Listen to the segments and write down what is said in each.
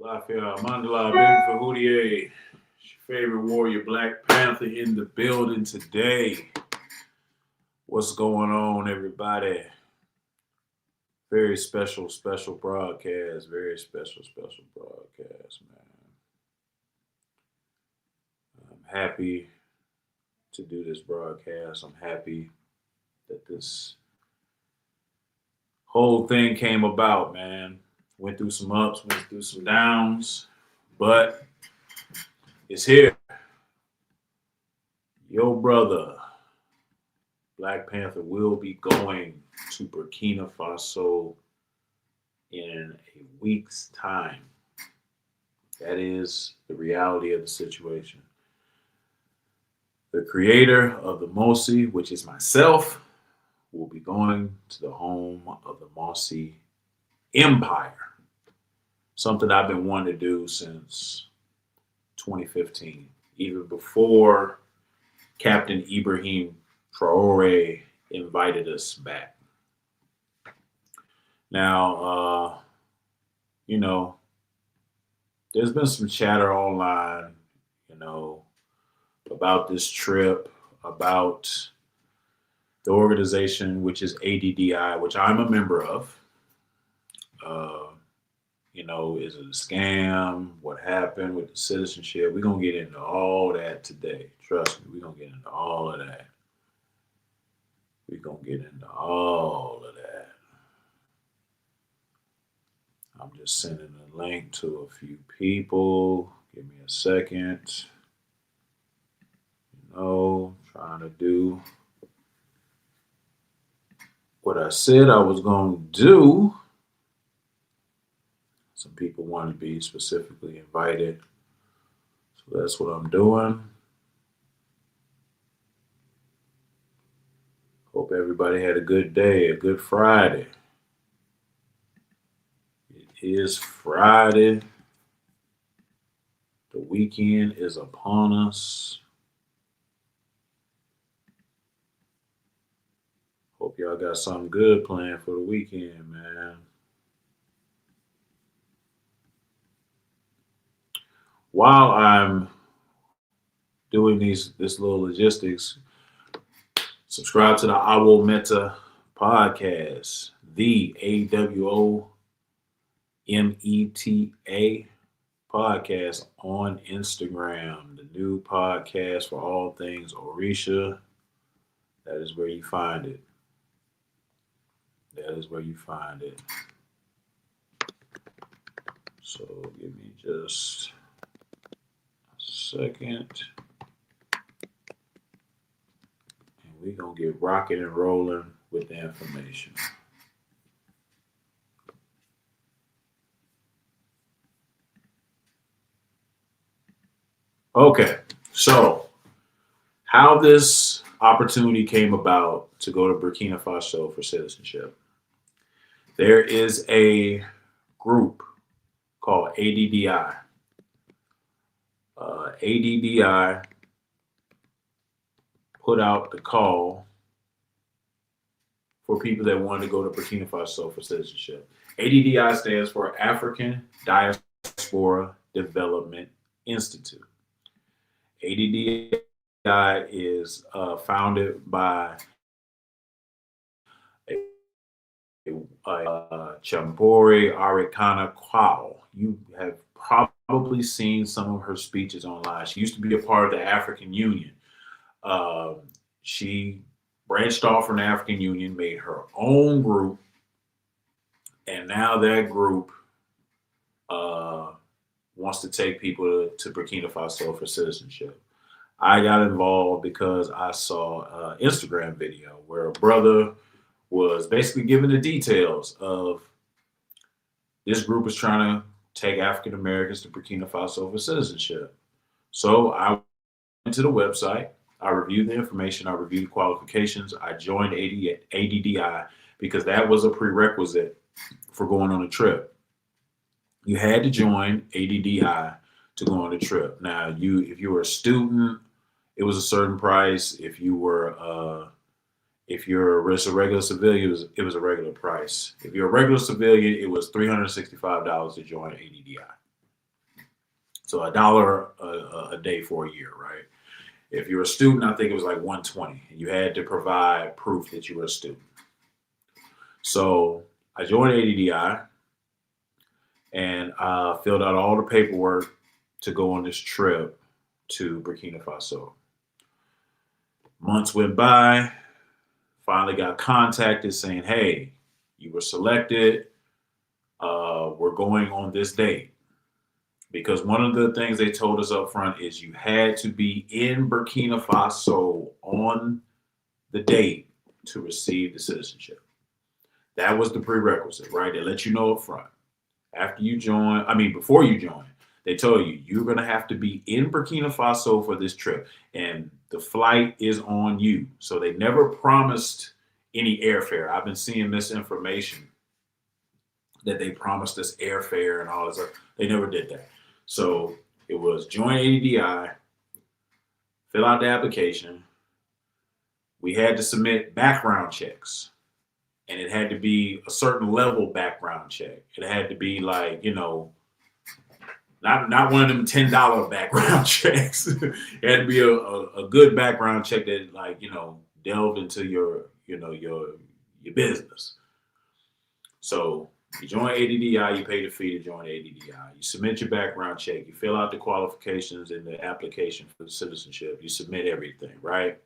Lafayette, Mandela, Ben Fahoudie, favorite warrior, Black Panther in the building today. What's going on, everybody? Very special, special broadcast. Very special, special broadcast, man. I'm happy to do this broadcast. I'm happy that this whole thing came about, man. Went through some ups, went through some downs, but it's here. Your brother, Black Panther, will be going to Burkina Faso in a week's time. That is the reality of the situation. The creator of the Mosi, which is myself, will be going to the home of the Mosi Empire. Something I've been wanting to do since 2015, even before Captain Ibrahim Traore invited us back. Now, there's been some chatter online, about this trip, about the organization, which is ADDI, which I'm a member of. Is it a scam? What happened with the citizenship? We're going to get into all that today. Trust me, we're going to get into all of that. We're going to get into all of that. I'm just sending a link to a few people. Give me a second. Trying to do what I said I was going to do. Some people want to be specifically invited. So that's what I'm doing. Hope everybody had a good day, a good Friday. It is Friday. The weekend is upon us. Hope y'all got something good planned for the weekend, man. While I'm doing this little logistics, subscribe to the Awo Meta podcast, the AWOMETA podcast on Instagram, the new podcast for all things Orisha. That is where you find it. That is where you find it. So give me just a second. And we're going to get rocking and rolling with the information. Okay, so how this opportunity came about to go to Burkina Faso for citizenship. There is a group called ADDI. ADDI put out the call for people that wanted to go to Burkina Faso for citizenship. ADDI stands for African Diaspora Development Institute. ADDI is founded by Chihombori, Arikana, Quao. You have probably seen some of her speeches online. She used to be a part of the African Union. She branched off from the African Union, made her own group, and now that group wants to take people to Burkina Faso for citizenship. I got involved because I saw an Instagram video where a brother was basically giving the details of this group is trying to take African Americans to Burkina Faso for citizenship. So I went to the website, I reviewed the information, I reviewed the qualifications, I joined ADDI because that was a prerequisite for going on a trip. You had to join ADDI to go on a trip. Now, if you were a student, it was a certain price. If you're a regular civilian, it was a regular price. If you're a regular civilian, it was $365 to join ADDI. So $1 a day for a year, right? If you're a student, I think it was like 120, and you had to provide proof that you were a student. So I joined ADDI and filled out all the paperwork to go on this trip to Burkina Faso. Months went by, finally got contacted saying, hey, you were selected. We're going on this date. Because one of the things they told us up front is you had to be in Burkina Faso on the date to receive the citizenship. That was the prerequisite, right? They let you know up front. After you join, before you join, they told you you're going to have to be in Burkina Faso for this trip, and the flight is on you. So they never promised any airfare. I've been seeing misinformation that they promised us airfare and all this stuff. They never did that. So it was join ADDI, fill out the application. We had to submit background checks, and it had to be a certain level background check. It had to be like, not one of them $10 background checks. It had to be a good background check that, like, delved into your business. So you join ADDI, you pay the fee to join ADDI. You submit your background check. You fill out the qualifications in the application for the citizenship. You submit everything, right?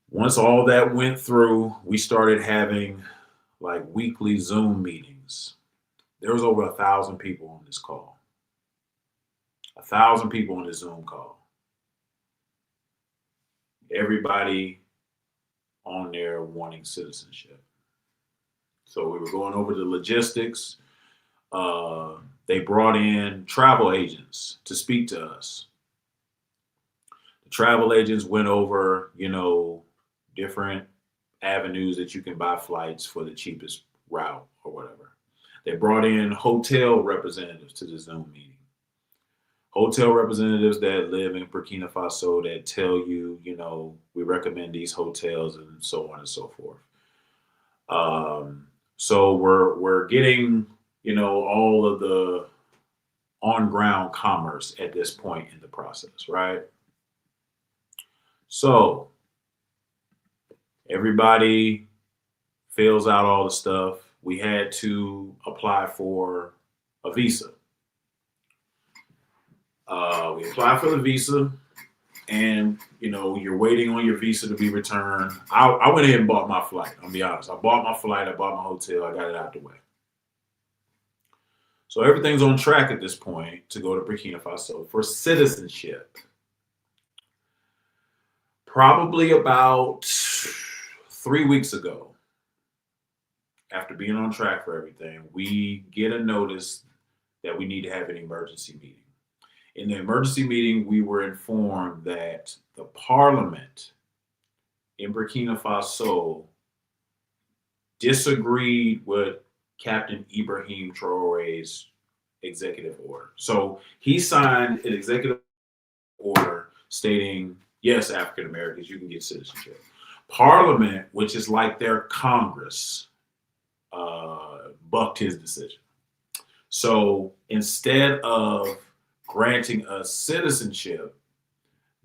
Once all that went through, we started having like weekly Zoom meetings. There was over 1,000 people on this call. 1,000 people on this Zoom call. Everybody on there wanting citizenship. So we were going over the logistics. They brought in travel agents to speak to us. The travel agents went over, different avenues that you can buy flights for the cheapest route or whatever. They brought in hotel representatives to the Zoom meeting. Hotel representatives that live in Burkina Faso that tell you, we recommend these hotels and so on and so forth. So we're getting, all of the on-ground commerce at this point in the process, right? So everybody fills out all the stuff. We had to apply for a visa. We applied for the visa, and you're waiting on your visa to be returned. I went ahead and bought my flight. I'll be honest. I bought my flight. I bought my hotel. I got it out the way. So everything's on track at this point to go to Burkina Faso for citizenship. Probably about 3 weeks ago, after being on track for everything, we get a notice that we need to have an emergency meeting. In the emergency meeting, we were informed that the parliament in Burkina Faso disagreed with Captain Ibrahim Traore's executive order. So he signed an executive order stating, yes, African Americans, you can get citizenship. Parliament, which is like their Congress, bucked his decision. So instead of granting us citizenship,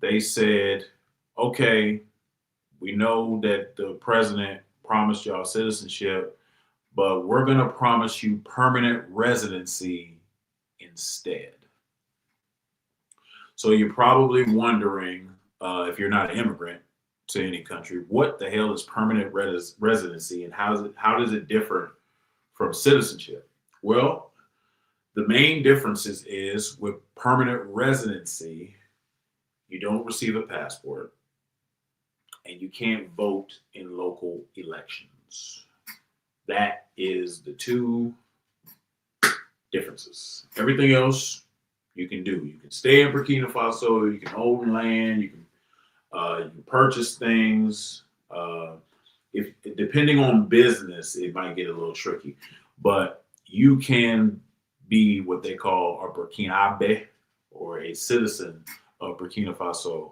they said, okay, we know that the president promised y'all citizenship, but we're going to promise you permanent residency instead. So you're probably wondering, if you're not an immigrant to any country, what the hell is permanent residency, and how does it differ from citizenship? Well, the main differences is with permanent residency, you don't receive a passport and you can't vote in local elections. That is the two differences. Everything else you can do. You can stay in Burkina Faso, you can own land, you can purchase things. If depending on business, it might get a little tricky, but you can be what they call a Burkinabe, or a citizen of Burkina Faso.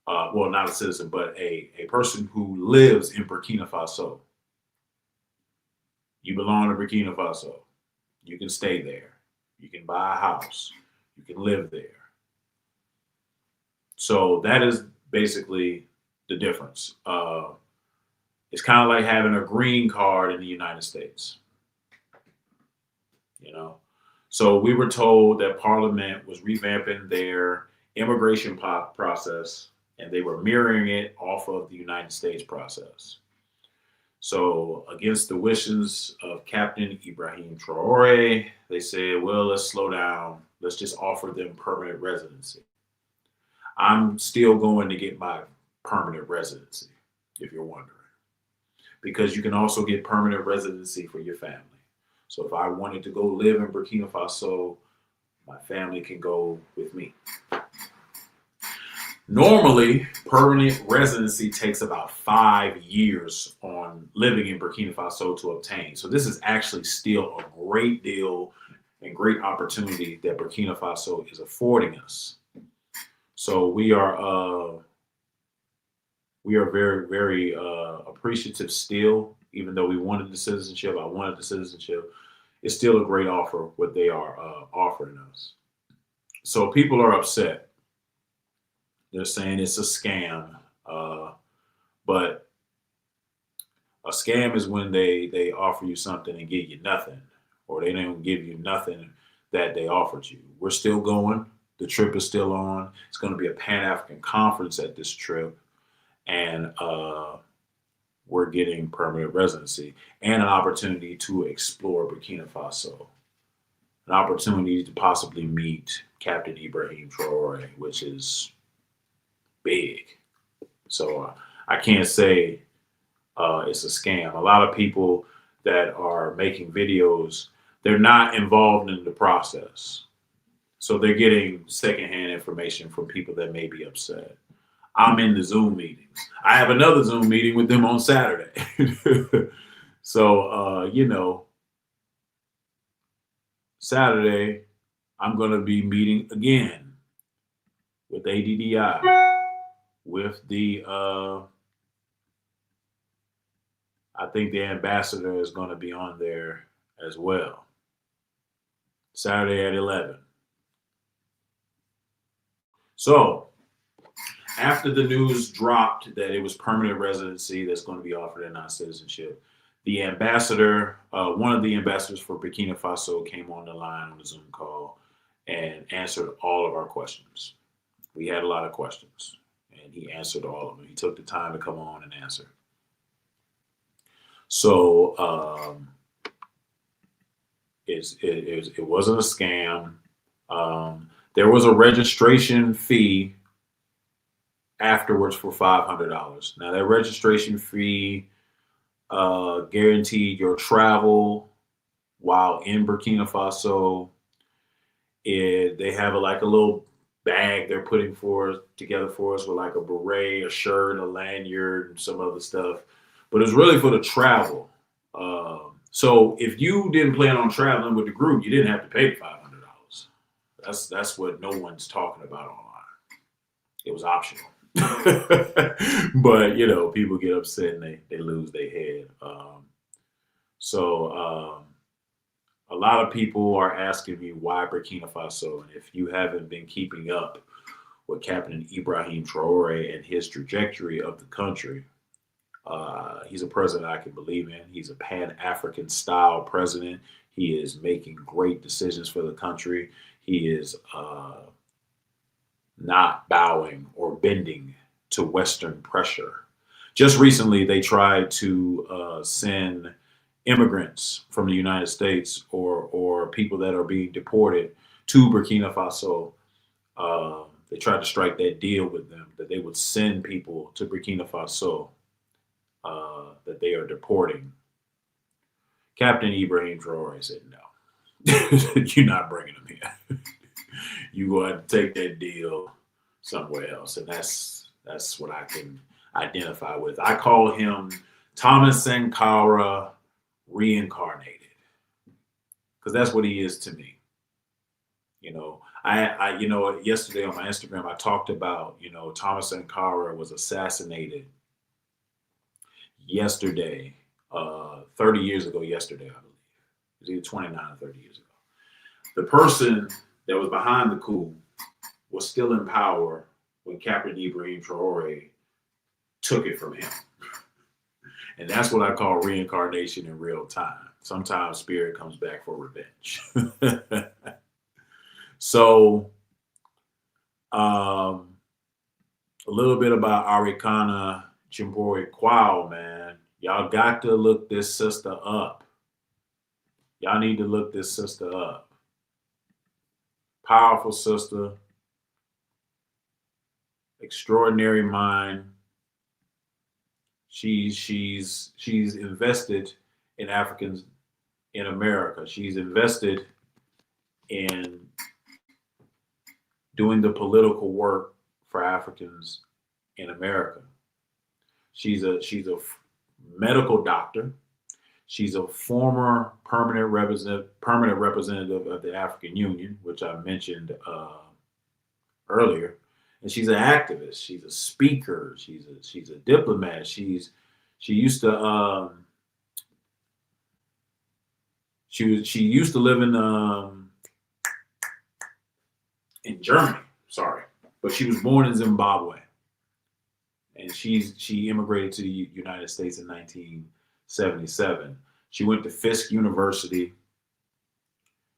Well, not a citizen, but a person who lives in Burkina Faso. You belong to Burkina Faso. You can stay there. You can buy a house. You can live there. So that is basically the difference. It's kind of like having a green card in the United States, you know. So we were told that Parliament was revamping their immigration process, and they were mirroring it off of the United States process. So, against the wishes of Captain Ibrahim Traore, they said, well, let's slow down. Let's just offer them permanent residency. I'm still going to get my permanent residency, if you're wondering, because you can also get permanent residency for your family. So if I wanted to go live in Burkina Faso, my family can go with me. Normally, permanent residency takes about 5 years on living in Burkina Faso to obtain. So this is actually still a great deal and great opportunity that Burkina Faso is affording us. So we are very, very appreciative still, even though we wanted the citizenship. I wanted the citizenship. It's still a great offer what they are offering us. So people are upset. They're saying it's a scam, but a scam is when they offer you something and give you nothing, or they don't give you nothing that they offered you. We're still going. The trip is still on. It's going to be a Pan-African conference at this trip, and we're getting permanent residency and an opportunity to explore Burkina Faso, an opportunity to possibly meet Captain Ibrahim Traore, which is big. So I can't say it's a scam. A lot of people that are making videos, they're not involved in the process. So they're getting secondhand information from people that may be upset. I'm in the Zoom meetings. I have another Zoom meeting with them on Saturday. So, Saturday, I'm going to be meeting again with ADDI, with the, I think the ambassador is going to be on there as well. Saturday at 11. So, after the news dropped that it was permanent residency that's going to be offered in our citizenship, the ambassador, one of the ambassadors for Burkina Faso, came on the line on the Zoom call and answered all of our questions. We had a lot of questions, and he answered all of them. He took the time to come on and answer. So it wasn't a scam. There was a registration fee afterwards for $500. Now that registration fee guaranteed your travel while in Burkina Faso. They have like a little bag they're putting together for us with like a beret, a shirt, a lanyard, and some other stuff. But it's really for the travel. So if you didn't plan on traveling with the group, you didn't have to pay the $500. That's what no one's talking about online. It was optional. But people get upset and they lose their head. A lot of people are asking me why Burkina Faso, and if you haven't been keeping up with Captain Ibrahim Traore and his trajectory of the country, he's a president I can believe in. He's a Pan-African style president. He is making great decisions for the country. He is not bowing or bending to Western pressure. Just recently, they tried to send immigrants from the United States or people that are being deported to Burkina Faso. They tried to strike that deal with them that they would send people to Burkina Faso that they are deporting. Captain Ibrahim Traore said, no, you're not bringing them here. You go ahead and take that deal somewhere else. And that's what I can identify with. I call him Thomas Sankara reincarnated, because that's what he is to me. I yesterday on my Instagram, I talked about, Thomas Sankara was assassinated yesterday, 30 years ago yesterday, I believe. It was either 29 or 30 years ago. the person that was behind the coup was still in power when Captain Ibrahim Traore took it from him. And that's what I call reincarnation in real time. Sometimes spirit comes back for revenge. So, a little bit about Arikana Chihombori Quao, man. Y'all got to look this sister up. Y'all need to look this sister up. Powerful sister. Extraordinary mind. She's invested in Africans in America. She's invested in doing the political work for Africans in America. She's a medical doctor. She's a former permanent representative of the African Union, which I mentioned earlier. And she's an activist. She's a speaker. She's a diplomat. She used to live in Germany. Sorry, but she was born in Zimbabwe, and she immigrated to the United States in 1977. She went to Fisk University.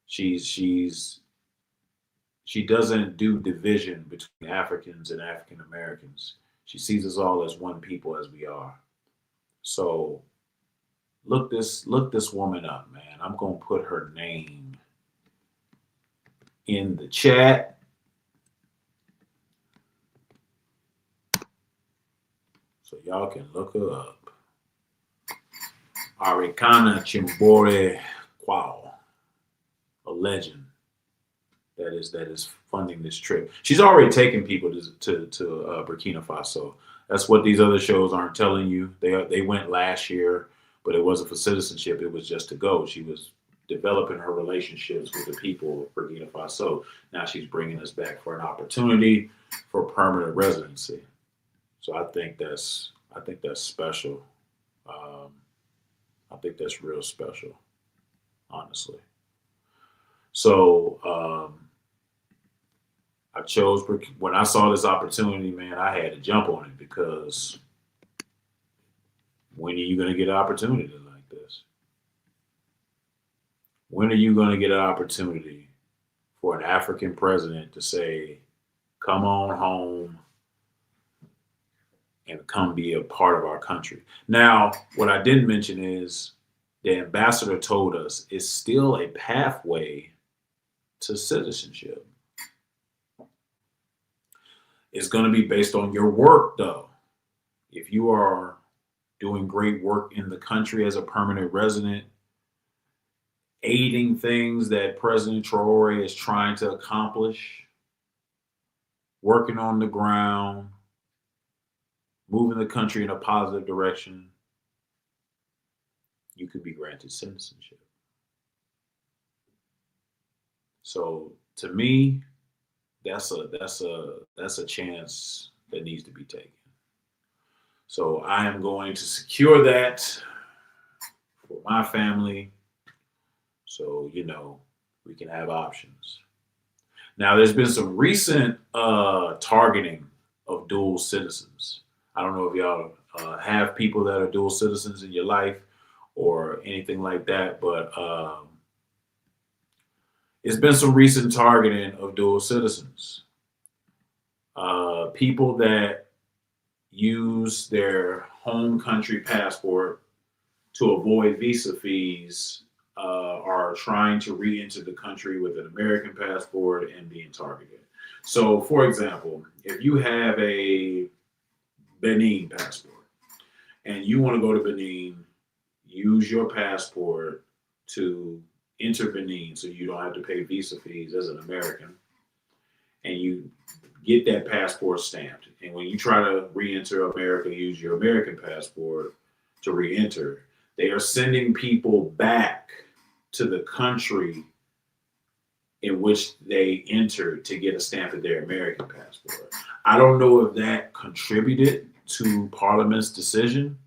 She doesn't do division between Africans and African Americans. She sees us all as one people, as we are. So look this woman up, man. I'm gonna put her name in the chat. So y'all can look her up. Arikana Chihombori Quao, a legend that is funding this trip. She's already taken people to Burkina Faso. That's what these other shows aren't telling you. They went last year, but it wasn't for citizenship. It was just to go. She was developing her relationships with the people of Burkina Faso. Now she's bringing us back for an opportunity for permanent residency. So I think that's special. I think that's real special, honestly. So I chose, when I saw this opportunity, man, I had to jump on it, because when are you going to get an opportunity like this? When are you going to get an opportunity for an African president to say, come on home and come be a part of our country? Now, what I didn't mention is the ambassador told us it's still a pathway to citizenship. It's going to be based on your work, though. If you are doing great work in the country as a permanent resident, aiding things that President Traore is trying to accomplish, working on the ground, moving the country in a positive direction, you could be granted citizenship. So to me, that's a chance that needs to be taken. So I am going to secure that for my family, so we can have options. Now, there's been some recent targeting of dual citizens. I don't know if y'all have people that are dual citizens in your life or anything like that, but it's been some recent targeting of dual citizens. People that use their home country passport to avoid visa fees are trying to re-enter the country with an American passport and being targeted. So, for example, if you have a Benin passport and you want to go to Benin, use your passport to enter Benin so you don't have to pay visa fees as an American, and you get that passport stamped. And when you try to re-enter America, use your American passport to re-enter, they are sending people back to the country in which they entered to get a stamp of their American passport. I don't know if that contributed to Parliament's decision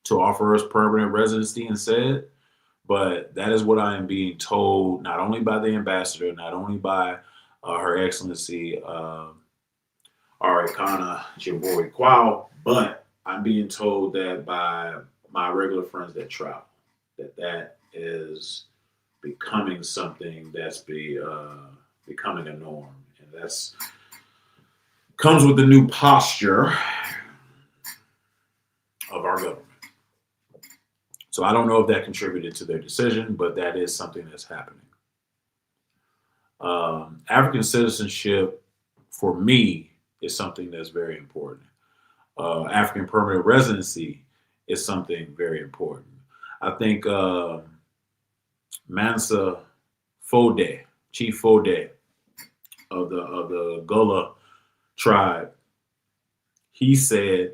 to offer us permanent residency instead, But that is what I am being told, not only by the ambassador, not only by Her Excellency Arikana Chihombori Quao, but I'm being told that by my regular friends that travel, that is becoming something that's becoming a norm, and that's comes with the new posture of our government. So I don't know if that contributed to their decision, but that is something that's happening. African citizenship, for me, is something that's very important. African permanent residency is something very important. I think Mansa Fode, Chief Fode of the Gullah tribe, he said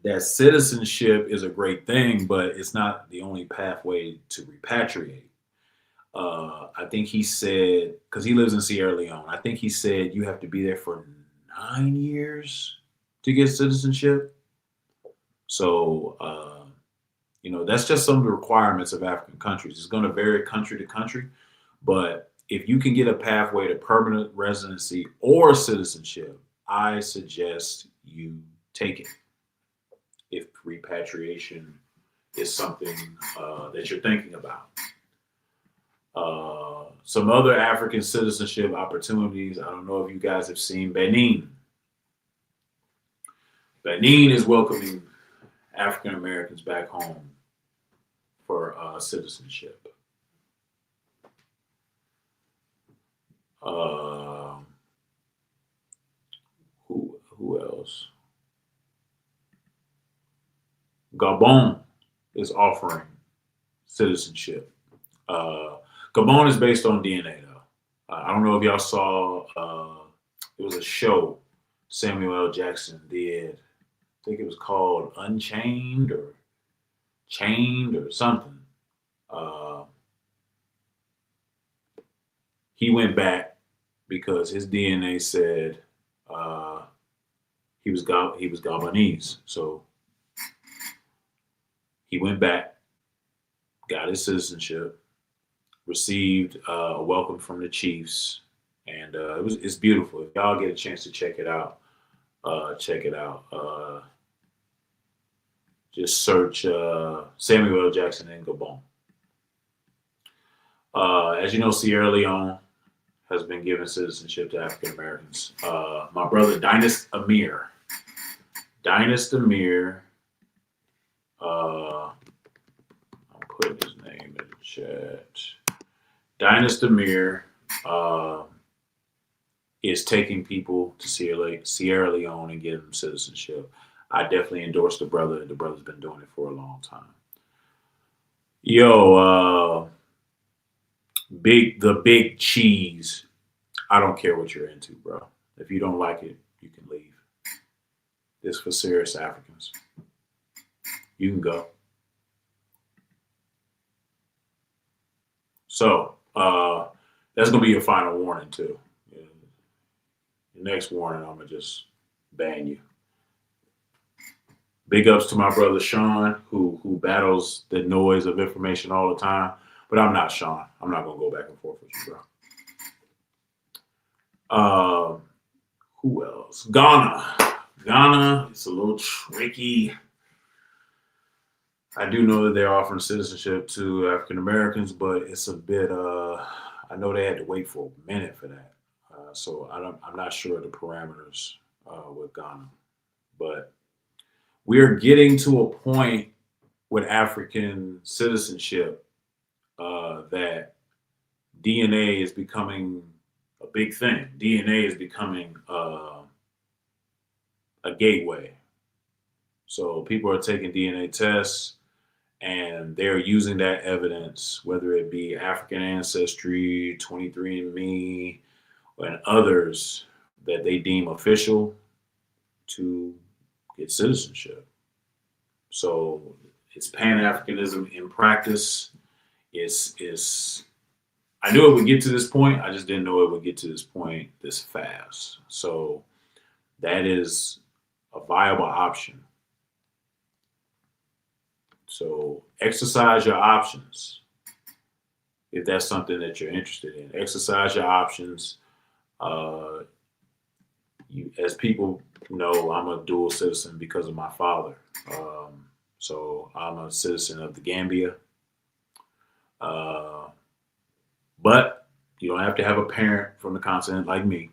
that citizenship is a great thing, but it's not the only pathway to repatriate. I think he said, because he lives in Sierra Leone, I think he said you have to be there for 9 years to get citizenship. So, that's just some of the requirements of African countries. It's going to vary country to country, but if you can get a pathway to permanent residency or citizenship, I suggest you take it if repatriation is something that you're thinking about. Some other African citizenship opportunities. I don't know if you guys have seen Benin. Benin is welcoming African Americans back home for citizenship. Who else? Gabon is offering citizenship. Gabon is based on DNA, though. I don't know if y'all saw. It was a show Samuel L. Jackson did. I think it was called Unchained or Chained or something. Uh, he went back because his DNA said he was Gabonese. So he went back, got his citizenship, received a welcome from the chiefs, and it's beautiful. If y'all get a chance to check it out, check it out. Just search Samuel L. Jackson in Gabon. As you know, Sierra Leone has been given citizenship to African Americans. My brother, Dynast Amir. I'll put his name in the chat. Dynast Amir is taking people to Sierra Leone and giving them citizenship. I definitely endorse the brother. The brother's been doing it for a long time. Yo, the big cheese. I don't care what you're into, bro. If you don't like it, you can leave. This for serious Africans. You can go. So that's gonna be your final warning too. Your next warning, I'm gonna just ban you. Big ups to my brother Sean, who battles the noise of information all the time. But I'm not Sean. I'm not gonna go back and forth with you, bro. Who else? Ghana, it's a little tricky. I do know that they're offering citizenship to African Americans, but it's a bit. I know they had to wait for a minute for that, so I'm not sure the parameters with Ghana, but we're getting to a point with African citizenship that DNA is becoming a big thing. DNA is becoming a gateway. So people are taking DNA tests and they're using that evidence, whether it be African ancestry, 23andMe, and others that they deem official, to get citizenship. So it's Pan-Africanism in practice. I knew it would get to this point. I just didn't know it would get to this point this fast. So that is a viable option. So exercise your options if that's something that you're interested in. Exercise your options. Uh, as people know, I'm a dual citizen because of my father. So I'm a citizen of the Gambia. Uh, but you don't have to have a parent from the continent like me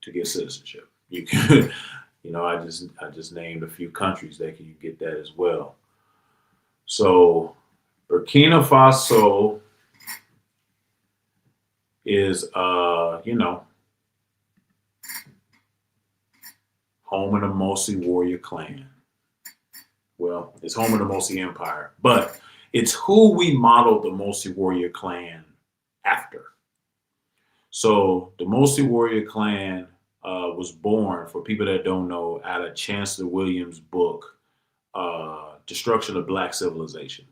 to get citizenship. You can, I just named a few countries that you get that as well. So Burkina Faso is, home of the Mosi warrior clan. Well, it's home of the Mosi Empire, but it's who we modeled the Mosi warrior clan after. So the Mosi warrior clan was born, for people that don't know, out of Chancellor Williams' book, Destruction of Black Civilization.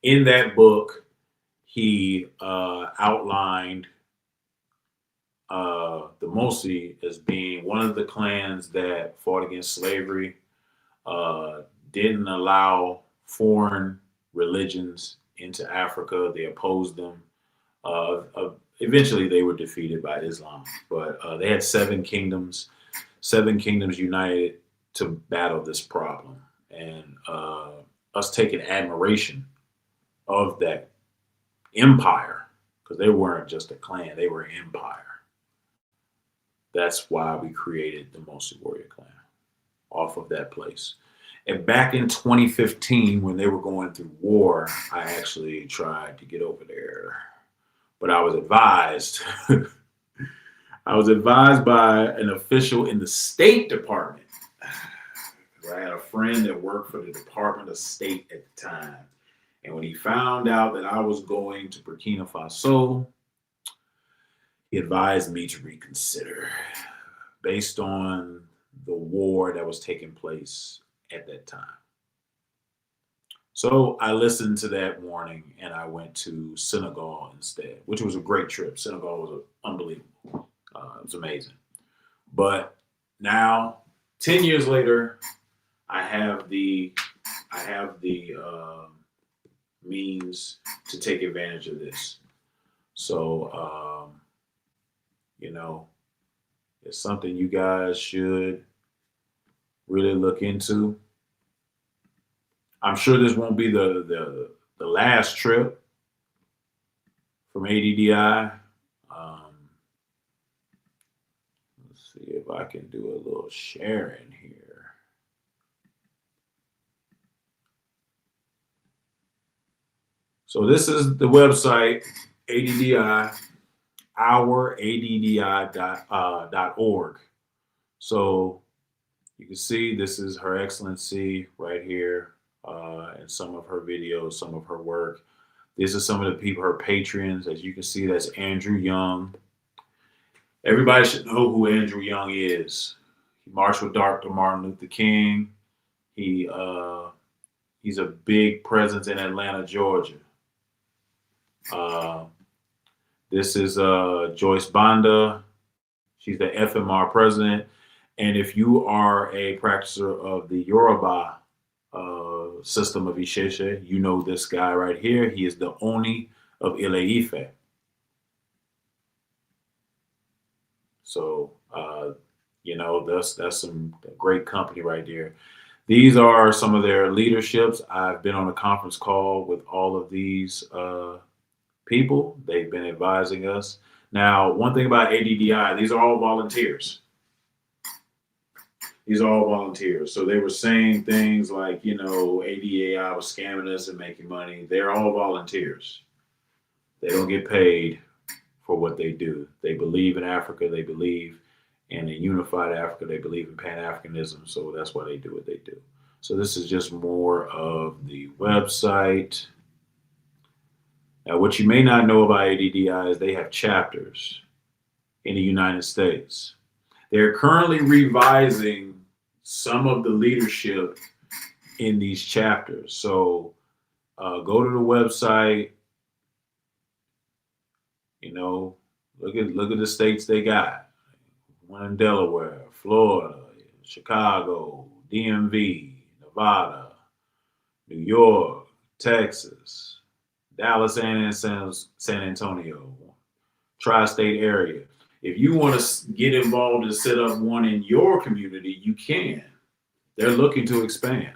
In that book, he outlined the Mosi as being one of the clans that fought against slavery, didn't allow foreign religions into Africa. They opposed them. Eventually, they were defeated by Islam, but they had seven kingdoms united to battle this problem. And us taking admiration of that empire, because they weren't just a clan, they were an empire. That's why we created the Mosi Warrior Clan off of that place. And back in 2015, when they were going through war, I actually tried to get over there, but I was advised. I was advised by an official in the State Department. I had a friend that worked for the Department of State at the time. And when he found out that I was going to Burkina Faso, he advised me to reconsider based on the war that was taking place at that time. So I listened to that warning and I went to Senegal instead, which was a great trip. Senegal was unbelievable. It was amazing. But now, 10 years later, I have the means to take advantage of this. So, it's something you guys should really look into. I'm sure this won't be the last trip from ADDI. Let's see if I can do a little sharing here. So this is the website, ADDI, ouraddi.org. So you can see this is Her Excellency right here, and some of her videos, some of her work. These are some of the people, her patrons. As you can see, that's Andrew Young. Everybody should know who Andrew Young is. He marched with Dr. Martin Luther King. He's a big presence in Atlanta, Georgia. This is Joyce Banda. She's the FMR president. And if you are a practicer of the Yoruba system of Isheshe, you know this guy right here. He is the Oni of Ile-Ife. So, that's some great company right there. These are some of their leaderships. I've been on a conference call with all of these people. They've been advising us. Now, one thing about ADDI, these are all volunteers. These are all volunteers. So they were saying things like, ADDI was scamming us and making money. They're all volunteers. They don't get paid for what they do. They believe in Africa. They believe in a unified Africa. They believe in Pan-Africanism. So that's why they do what they do. So this is just more of the website. Now, what you may not know about ADDI is they have chapters in the United States. They're currently revising some of the leadership in these chapters. So go to the website, look at the states they got. One in Delaware, Florida, Chicago, DMV, Nevada, New York, Texas, Dallas, and San Antonio, tri-state area. If you want to get involved and set up one in your community, you can. They're looking to expand.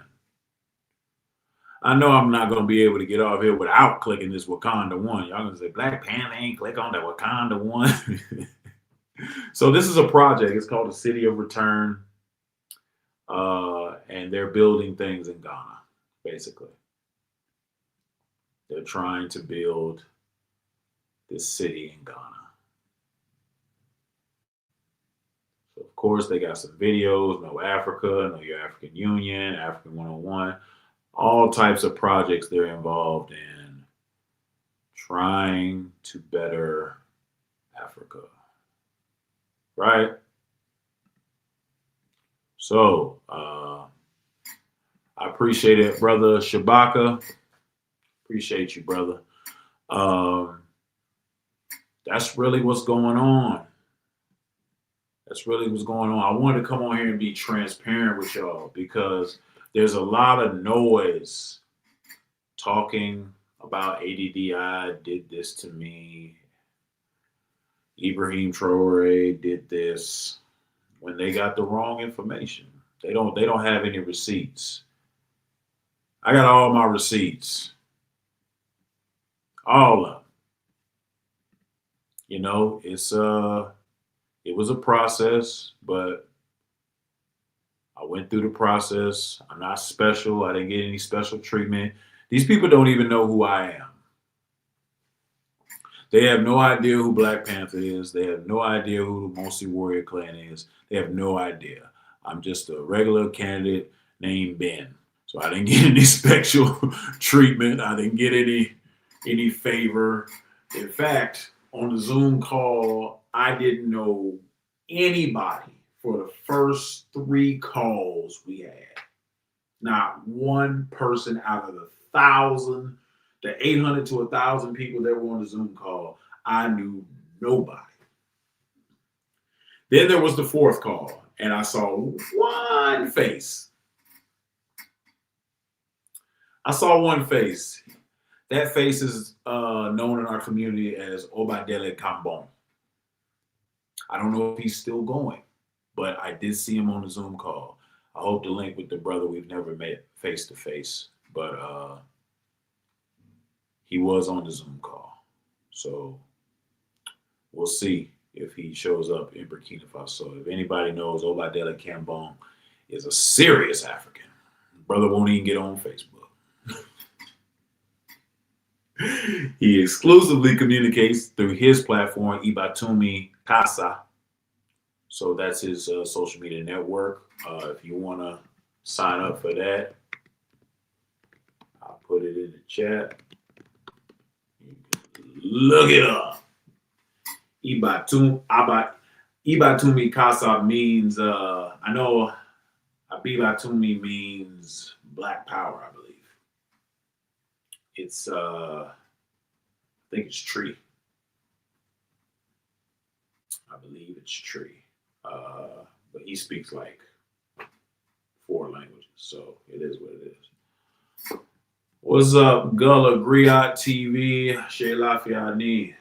I know I'm not going to be able to get off here without clicking this Wakanda one. Y'all going to say, Black Panther ain't click on that Wakanda one. So this is a project. It's called the City of Return. And they're building things in Ghana, basically. They're trying to build this city in Ghana. So, of course, they got some videos, Know Africa, Know Your African Union, African 101, all types of projects they're involved in trying to better Africa. Right? So, I appreciate it, brother Shabaka. Appreciate you, brother. That's really what's going on. That's really what's going on. I wanted to come on here and be transparent with y'all because there's a lot of noise talking about ADDI did this to me. Ibrahim Traore did this when they got the wrong information. They don't have any receipts. I got all my receipts. All of them. You know, it was a process, but I went through the process. I'm not special. I didn't get any special treatment. These people don't even know who I am. They have no idea who Black Panther is. They have no idea who the Mosi Warrior Clan is. They have no idea. I'm just a regular candidate named Ben. So I didn't get any special treatment. I didn't get any favor. In fact, on the Zoom call, I didn't know anybody for the first 3 calls we had. Not one person out of the 1,000, the 800 to 1,000 people that were on the Zoom call, I knew nobody. Then there was the 4th call, and I saw one face. I saw one face. That face is known in our community as Obadele Gabon. I don't know if he's still going, but I did see him on the Zoom call. I hope to link with the brother we've never met face to face, but he was on the Zoom call. So we'll see if he shows up in Burkina Faso. If anybody knows, Obadele Gabon is a serious African. Brother won't even get on Facebook. He exclusively communicates through his platform, Ibatumi Casa. So that's his social media network. If you want to sign up for that, I'll put it in the chat. Look it up. Ibatumi Casa means, I know Abibatumi means Black Power, I believe. It's, I think it's tree. I believe it's tree. But he speaks like 4 languages, so it is what it is. What's up, Gullah Griot TV? Shay Lafiani.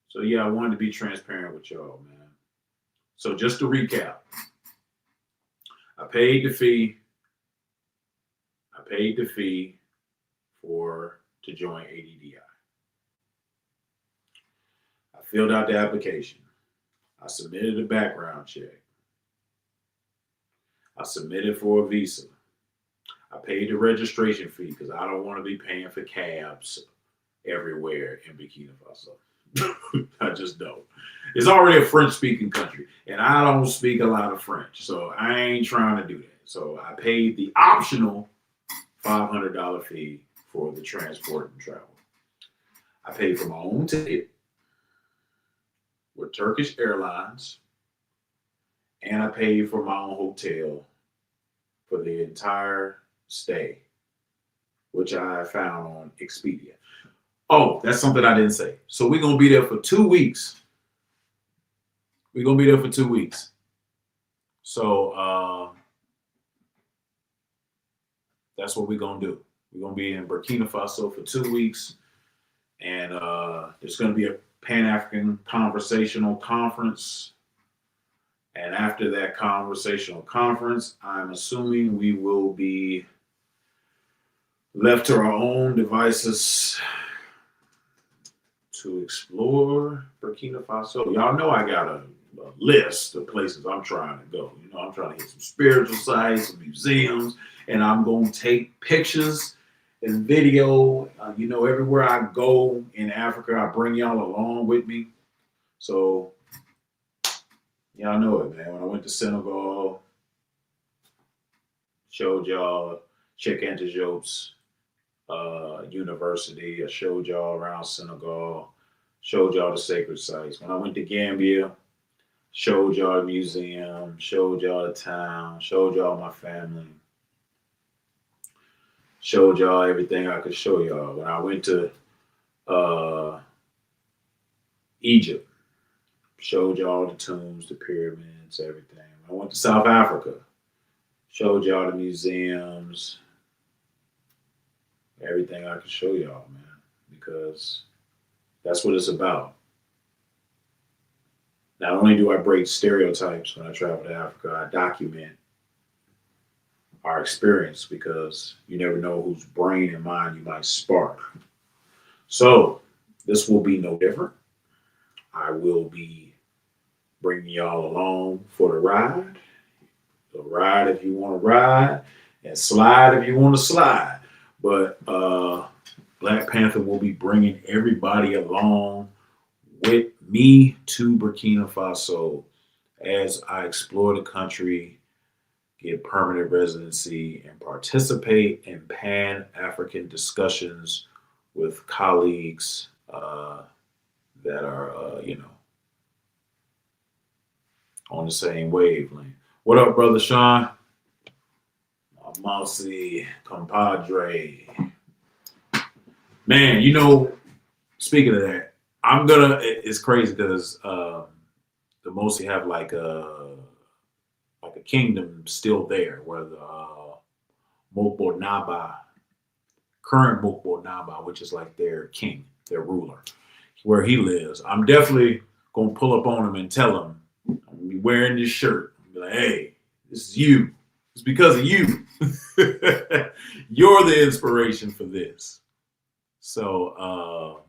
So yeah, I wanted to be transparent with y'all, man. So just to recap, I paid the fee. To join ADDI. I filled out the application. I submitted a background check. I submitted for a visa. I paid the registration fee because I don't want to be paying for cabs everywhere in Burkina Faso. I just don't. It's already a French-speaking country, and I don't speak a lot of French, so I ain't trying to do that. So I paid the optional $500 fee for the transport and travel. I paid for my own ticket with Turkish Airlines, and I paid for my own hotel for the entire stay, which I found on Expedia. Oh, that's something I didn't say. So we're going to be there for 2 weeks. So that's what we're gonna do. We're gonna be in Burkina Faso for 2 weeks, and there's gonna be a Pan-African conversational conference. And after that conversational conference, I'm assuming we will be left to our own devices to explore Burkina Faso. Y'all know I got a list of places I'm trying to go. You know, I'm trying to hit some spiritual sites, some museums, and I'm going to take pictures and video. You know, everywhere I go in Africa, I bring y'all along with me. So, y'all know it, man. When I went to Senegal, showed y'all Cheikh Anta Diop's university. I showed y'all around Senegal, showed y'all the sacred sites. When I went to Gambia, showed y'all the museum, showed y'all the town, showed y'all my family, showed y'all everything I could show y'all. When I went to Egypt, showed y'all the tombs, the pyramids, everything. When I went to South Africa, showed y'all the museums, everything I could show y'all, man, because that's what it's about. Not only do I break stereotypes when I travel to Africa, I document our experience because you never know whose brain and mind you might spark. So this will be no different. I will be bringing y'all along for the ride. So ride if you want to ride, and slide if you want to slide. But Black Panther will be bringing everybody along with me to Burkina Faso as I explore the country, get permanent residency, and participate in Pan-African discussions with colleagues that are, on the same wavelength. What up, brother Sean? Mousy compadre. Man, speaking of that, it's crazy because the Mosi have like a kingdom still there where the Mokbo Naba, current Mokbo Naba, which is like their king, their ruler, where he lives. I'm definitely gonna pull up on him and tell him I'm gonna be wearing this shirt. Be like, hey, this is you. It's because of you. You're the inspiration for this. So,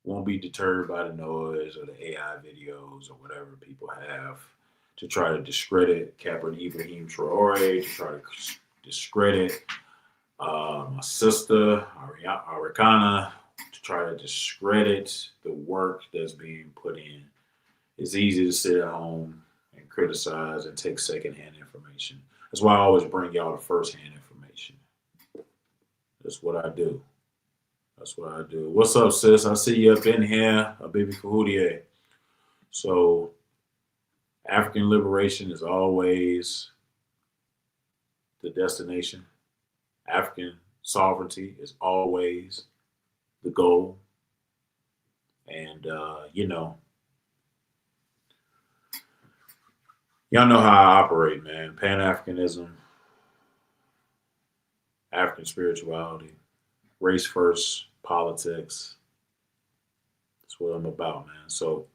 won't be deterred by the noise or the AI videos or whatever people have to try to discredit Captain Ibrahim Traore, to try to discredit my sister, Arikana, to try to discredit the work that's being put in. It's easy to sit at home and criticize and take secondhand information. That's why I always bring y'all the firsthand information. That's what I do. That's what I do. What's up, sis? I see you up in here, a baby Kahudie. So, African liberation is always the destination. African sovereignty is always the goal. And, y'all know how I operate, man. Pan-Africanism, African spirituality, race first politics. That's what I'm about, man. So,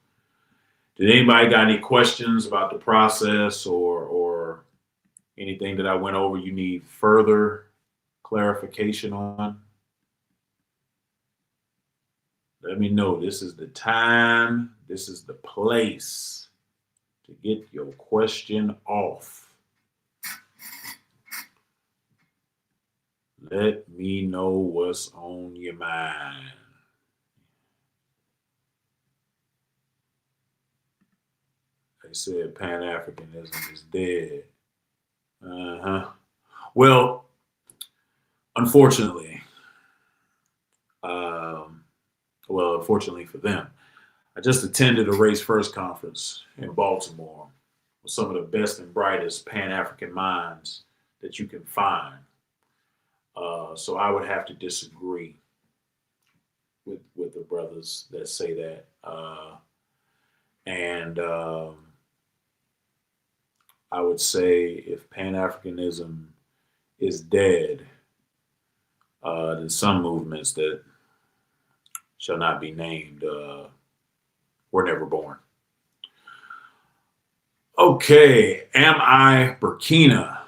did anybody got any questions about the process or anything that I went over you need further clarification on? Let me know. This is the time. This is the place to get your question off. Let me know what's on your mind. They said Pan-Africanism is dead. Well, unfortunately, unfortunately for them, I just attended a Race First conference in Baltimore with some of the best and brightest Pan-African minds that you can find. So I would have to disagree with the brothers that say that. And I would say if Pan-Africanism is dead, then some movements that shall not be named were never born. Okay, am I Burkina?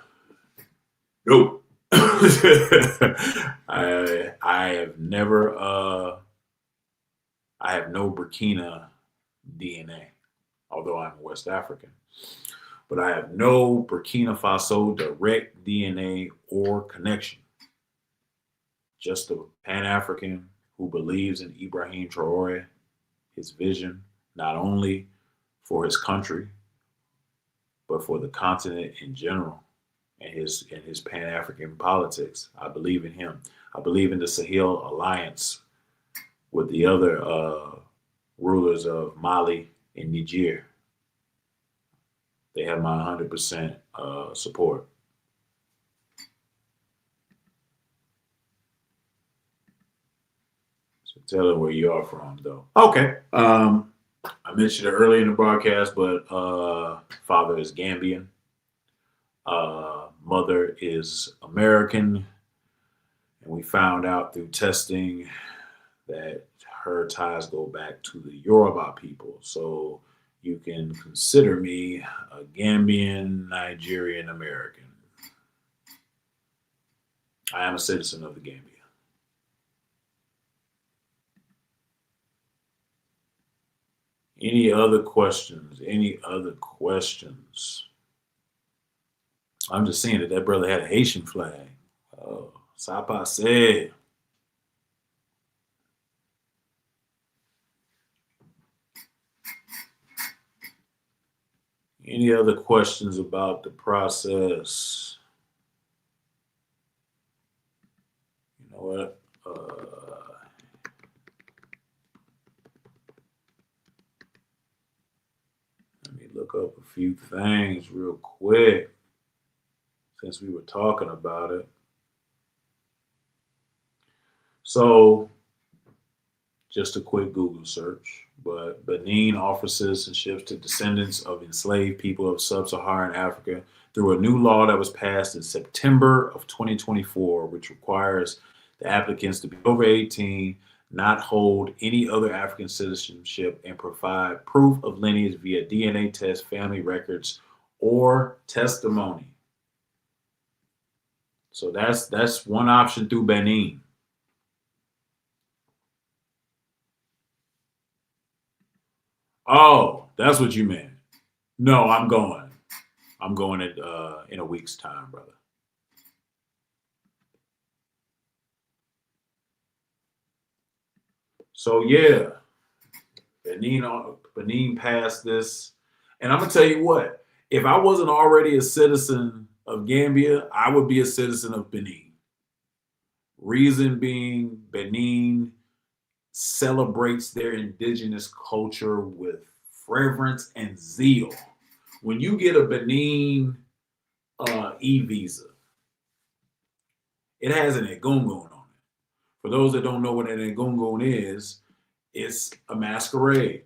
Nope. I have never I have no Burkina DNA, although I'm West African. But I have no Burkina Faso direct DNA or connection. Just a Pan African who believes in Ibrahim Traore, his vision, not only for his country, but for the continent in general, and his Pan African politics. I believe in him. I believe in the Sahel alliance with the other rulers of Mali and Niger. They have my 100% support. So tell them where you are from, though. Okay. I mentioned it earlier in the broadcast, but father is Gambian. Mother is American. And we found out through testing that her ties go back to the Yoruba people. So you can consider me a Gambian, Nigerian American. I am a citizen of the Gambia. Any other questions? Any other questions? I'm just seeing that that brother had a Haitian flag. Oh, Sapa said. Any other questions about the process? You know what? Let me look up a few things real quick since we were talking about it. So, just a quick Google search, but Benin offers citizenship to descendants of enslaved people of sub-Saharan Africa through a new law that was passed in September of 2024, which requires the applicants to be over 18, not hold any other African citizenship, and provide proof of lineage via DNA test, family records, or testimony. So that's one option through Benin. Oh, that's what you meant. No, I'm going. I'm going in a week's time, brother. So yeah, Benin passed this, and I'm gonna tell you what. If I wasn't already a citizen of Gambia, I would be a citizen of Benin. Reason being, Benin celebrates their indigenous culture with reverence and zeal. When you get a Benin e-visa, it has an egungun on it. For those that don't know what an egungun is, it's a masquerade.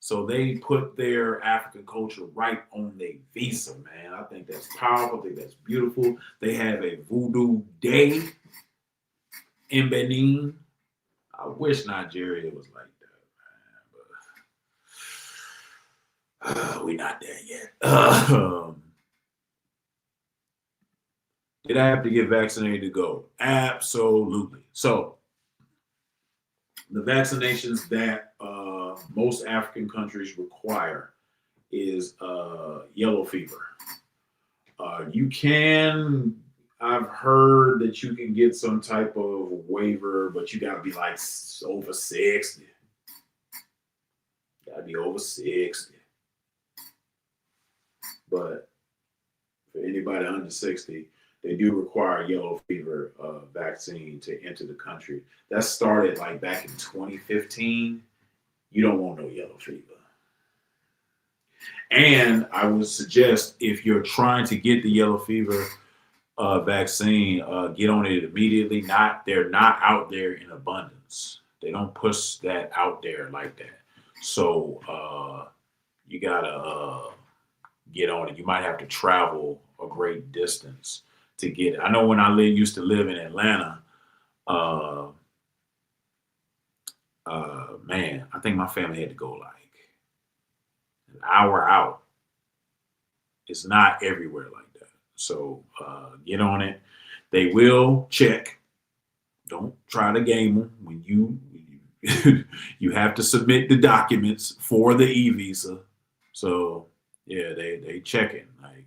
So they put their African culture right on their visa, man. I think that's powerful. I think that's beautiful. They have a voodoo day in Benin. I wish Nigeria was like that, man, but we're not there yet. Did I have to get vaccinated to go? Absolutely. So the vaccinations that most African countries require is yellow fever. You can, I've heard that you can get some type of waiver, but you got to be like over 60. Got to be over 60. But for anybody under 60, they do require yellow fever vaccine to enter the country. That started like back in 2015. You don't want no yellow fever. And I would suggest if you're trying to get the yellow fever vaccine, get on it immediately. They're not out there in abundance. They don't push that out there like that. So you gotta get on it. You might have to travel a great distance to get it. I know when I used to live in Atlanta, uh, man, I think my family had to go like an hour out. It's not everywhere like that. So get on it. They will check. Don't try to game them when you you have to submit the documents for the e-visa. So yeah, they checking. Like,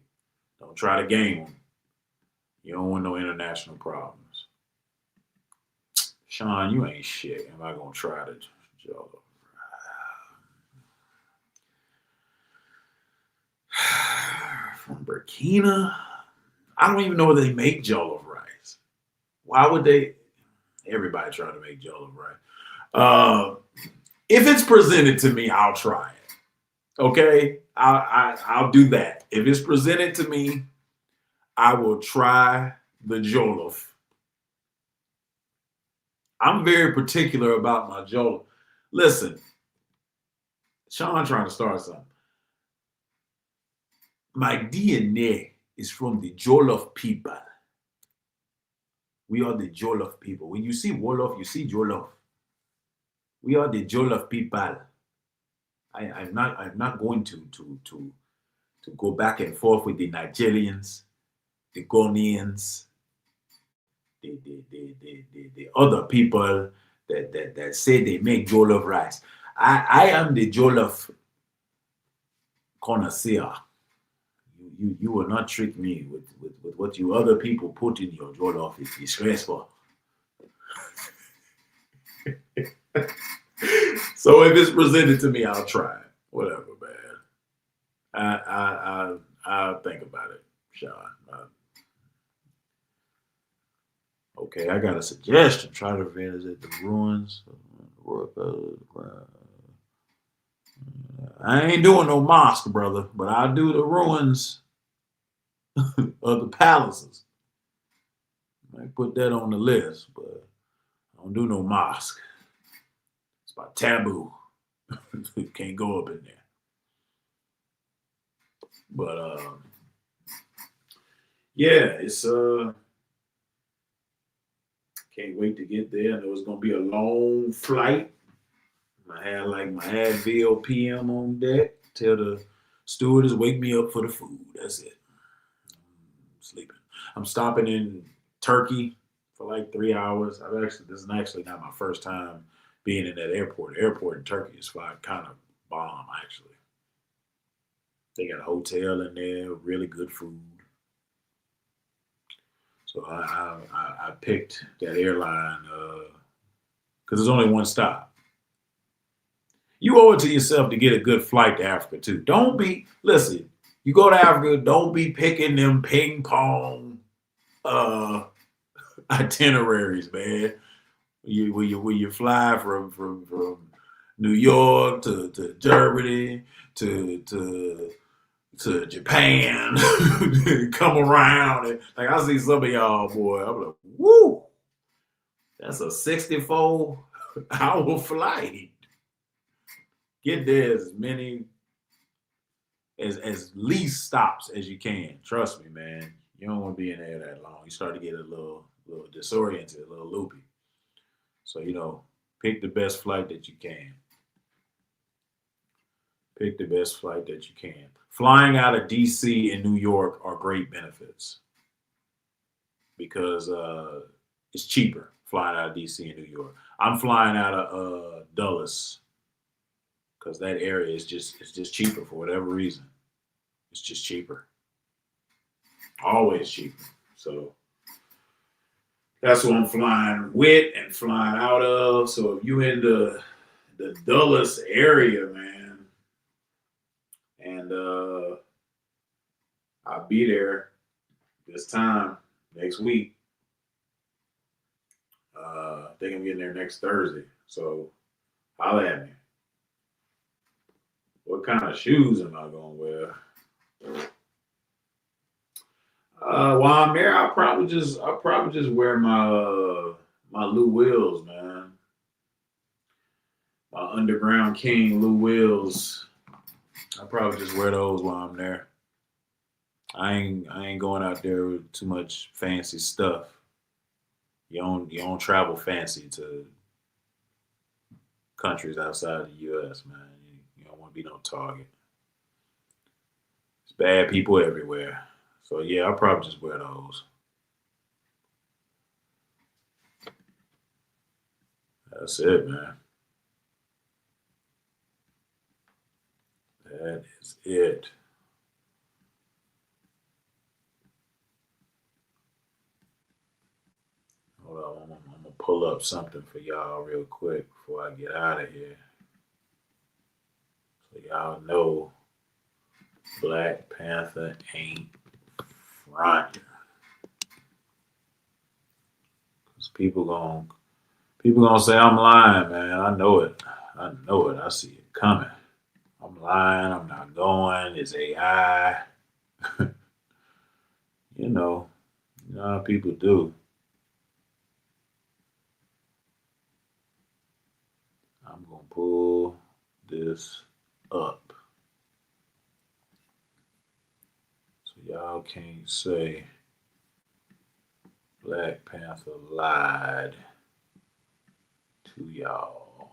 don't try to game them. You don't want no international problems. Sean, you ain't shit. Am I gonna try to juggle? From Burkina, I don't even know if they make jollof rice. Why would they? Everybody try to make jollof rice. If it's presented to me, I'll try it. Okay, I'll do that. If it's presented to me, I will try the jollof. I'm very particular about my jollof. Listen, Sean trying to start something. My DNA is from the Jollof people. We are the Jollof people. When you see Wolof, you see Jollof. We are the Jollof people. I'm not going to go back and forth with the Nigerians, the Ghanaians, the other people that say they make jollof rice. I am the jollof connoisseur. You will not trick me with what you other people put in your jollof. It's disgraceful. So if it's presented to me, I'll try it. Whatever, man. I'll think about it, Sean. Okay, I got a suggestion. Try to visit the ruins. I ain't doing no mosque, brother, but I'll do the ruins of the palaces. I put that on the list, but I don't do no mosque. It's about taboo. You can't go up in there. But yeah, it's can't wait to get there. I know it's gonna be a long flight. I had like my Advil PM on deck. Tell the stewardess wake me up for the food. That's it. I'm sleeping. I'm stopping in Turkey for like 3 hours. This is actually not my first time being in that airport. The airport in Turkey is kind of bomb actually. They got a hotel in there, really good food. So I picked that airline because there's only one stop. You owe it to yourself to get a good flight to Africa too. Listen, you go to Africa, don't be picking them ping pong itineraries, man. When you fly from New York to Germany to Japan, come around and like I see some of y'all, boy. I'm like, woo, that's a 64-hour flight. Get there as least stops as you can. Trust me, man. You don't want to be in there that long. You start to get a little disoriented, a little loopy. So pick the best flight that you can. Pick the best flight that you can. Flying out of DC and New York are great benefits because it's cheaper flying out of DC and New York. I'm flying out of Dulles because that area is just cheaper for whatever reason. It's just cheaper. Always cheaper. So that's what I'm flying with and flying out of. So if you in the Dulles area, man, and I'll be there this time next week. I think I'm getting there next Thursday. So holla at me. What kind of shoes am I gonna wear? While I'm there, I'll probably just wear my my Lou Wills, man. My Underground King Lou Wills I probably just wear those while I'm there. I ain't going out there with too much fancy stuff. You don't travel fancy to countries outside the U.S., man. You don't want to be no target. It's bad people everywhere. So yeah, I'll probably just wear those. That's it, man. That is it. Hold on, I'm gonna pull up something for y'all real quick before I get out of here, so y'all know Black Panther ain't front. Cause people gonna say I'm lying, man. I know it. I know it. I see it coming. I'm lying. I'm not going. It's AI. You know, you know how people do. I'm gonna pull this up so y'all can't say Black Panther lied to y'all.